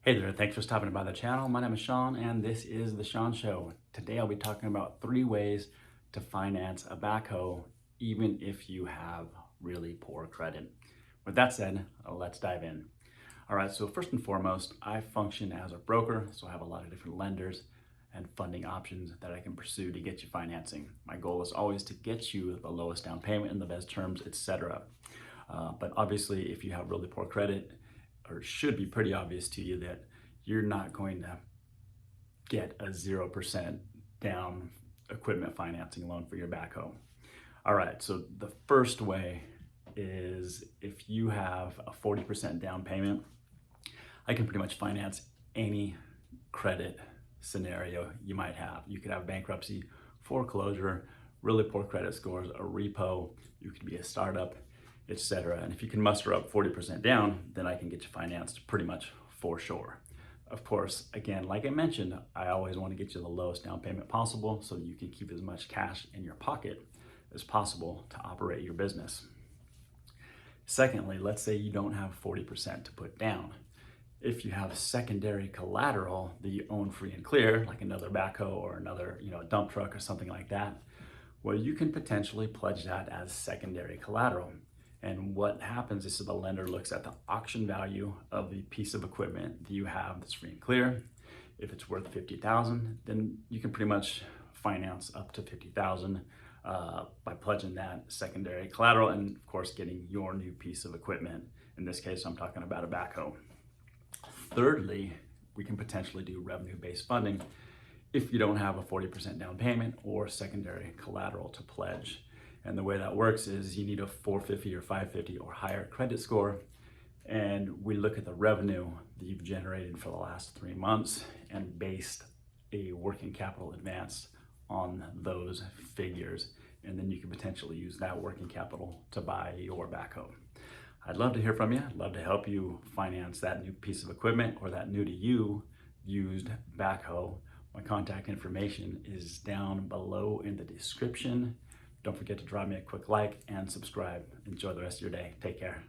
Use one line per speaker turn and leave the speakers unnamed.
Hey there, thanks for stopping by the channel. My name is Sean and this is The Sean Show. Today I'll be talking about 3 ways to finance a backhoe even if you have really poor credit. With that said, let's dive in. All right, so first and foremost, I function as a broker, so I have a lot of different lenders and funding options that I can pursue to get you financing. My goal is always to get you the lowest down payment and the best terms, etc. But obviously, if you have really poor credit, or it should be pretty obvious to you that you're not going to get a 0% down equipment financing loan for your backhoe. All right, so the first way is if you have a 40% down payment, I can pretty much finance any credit scenario you might have. You could have bankruptcy, foreclosure, really poor credit scores, a repo, you could be a startup, etc. And if you can muster up 40% down, then I can get you financed pretty much for sure. Of course, again, like I mentioned, I always want to get you the lowest down payment possible so that you can keep as much cash in your pocket as possible to operate your business. Secondly, let's say you don't have 40% to put down. If you have secondary collateral that you own free and clear, like another backhoe or another dump truck or something like that, well, you can potentially pledge that as secondary collateral. And what happens is the lender looks at the auction value of the piece of equipment that you have that's free and clear. If it's worth $50,000, then you can pretty much finance up to $50,000 by pledging that secondary collateral and of course getting your new piece of equipment. In this case, I'm talking about a backhoe. Thirdly, we can potentially do revenue-based funding if you don't have a 40% down payment or secondary collateral to pledge. And the way that works is you need a 450 or 550 or higher credit score. And we look at the revenue that you've generated for the last 3 months and based a working capital advance on those figures. And then you can potentially use that working capital to buy your backhoe. I'd love to hear from you. I'd love to help you finance that new piece of equipment or that new to you used backhoe. My contact information is down below in the description. Don't forget to drop me a quick like and subscribe. Enjoy the rest of your day. Take care.